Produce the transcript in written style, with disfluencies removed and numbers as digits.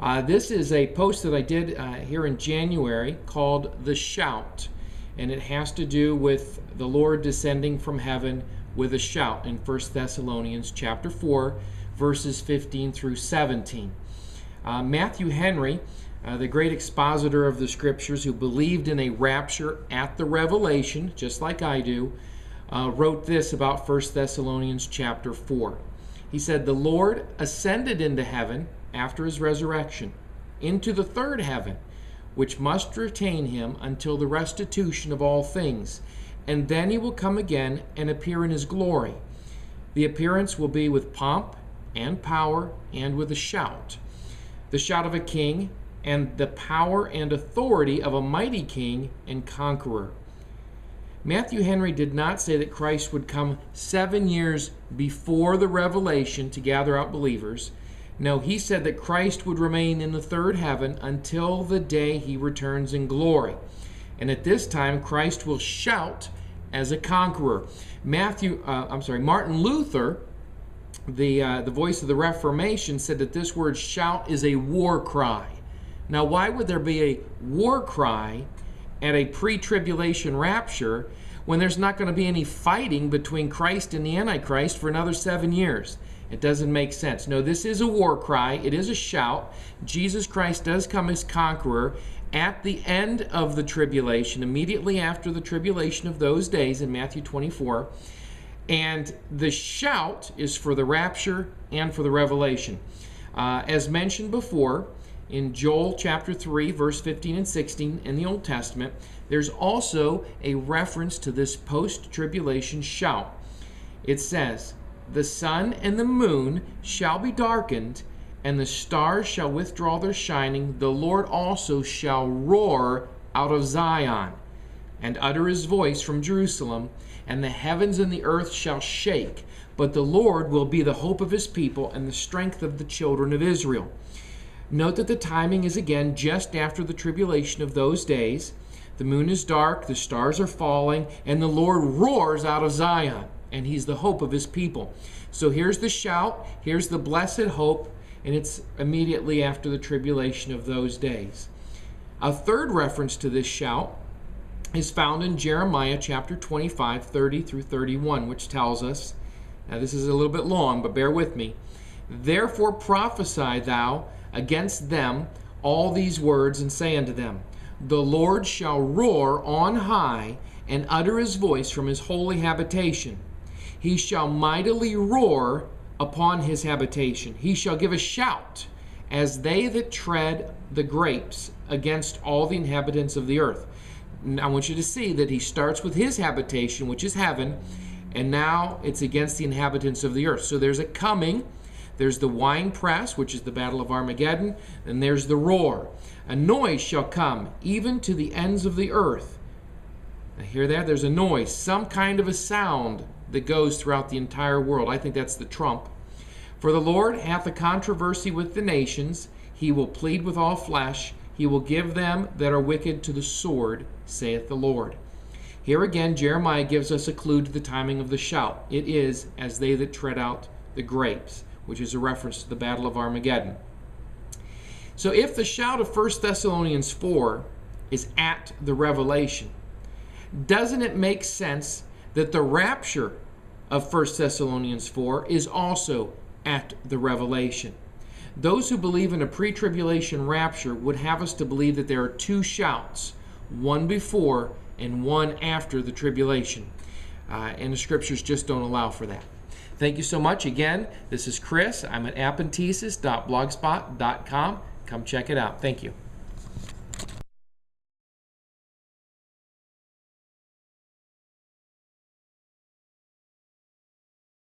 This is a post that I did here in January called The Shout, and it has to do with the Lord descending from heaven with a shout in 1 Thessalonians chapter 4, verses 15 through 17. Matthew Henry, the great expositor of the Scriptures who believed in a rapture at the revelation, just like I do, wrote this about 1 Thessalonians chapter 4. He said, "The Lord ascended into heaven after his resurrection, into the third heaven, which must retain him until the restitution of all things, and then he will come again and appear in his glory. The appearance will be with pomp and power and with a shout, the shout of a king, and the power and authority of a mighty king and conqueror." Matthew Henry did not say that Christ would come 7 years before the revelation to gather out believers. No, he said that Christ would remain in the third heaven until the day he returns in glory. And at this time, Christ will shout as a conqueror. Martin Luther, the voice of the Reformation, said that this word shout is a war cry. Now, why would there be a war cry at a pre-tribulation rapture when there's not going to be any fighting between Christ and the Antichrist for another 7 years? It doesn't make sense. No, this is a war cry. It is a shout. Jesus Christ does come as conqueror at the end of the tribulation, immediately after the tribulation of those days in Matthew 24. And the shout is for the rapture and for the revelation. As mentioned before, in Joel chapter 3, verse 15 and 16 in the Old Testament, there's also a reference to this post-tribulation shout. It says, "The sun and the moon shall be darkened, and the stars shall withdraw their shining. The Lord also shall roar out of Zion, and utter his voice from Jerusalem, and the heavens and the earth shall shake. But the Lord will be the hope of his people and the strength of the children of Israel." Note that the timing is again just after the tribulation of those days. The moon is dark, the stars are falling, and the Lord roars out of Zion, and he's the hope of his people. So here's the shout, here's the blessed hope, and it's immediately after the tribulation of those days. A third reference to this shout is found in Jeremiah chapter 25, 30 through 31, which tells us, now this is a little bit long, but bear with me, "Therefore prophesy thou against them all these words, and say unto them, The Lord shall roar on high, and utter his voice from his holy habitation. He shall mightily roar upon his habitation. He shall give a shout, as they that tread the grapes, against all the inhabitants of the earth." Now, I want you to see that he starts with his habitation, which is heaven, and now it's against the inhabitants of the earth. So there's a coming. There's the winepress, which is the battle of Armageddon, and there's the roar. "A noise shall come, even to the ends of the earth." Now, hear that? There's a noise, some kind of a sound that goes throughout the entire world. I think that's the trump. "For the Lord hath a controversy with the nations. He will plead with all flesh. He will give them that are wicked to the sword, saith the Lord." Here again, Jeremiah gives us a clue to the timing of the shout. It is as they that tread out the grapes, which is a reference to the battle of Armageddon. So if the shout of 1 Thessalonians 4 is at the revelation, doesn't it make sense that the rapture of 1 Thessalonians 4 is also at the revelation? Those who believe in a pre-tribulation rapture would have us to believe that there are two shouts, one before and one after the tribulation. And the scriptures just don't allow for that. Thank you so much. Again, this is Chris. I'm at appentesis.blogspot.com. Come check it out. Thank you.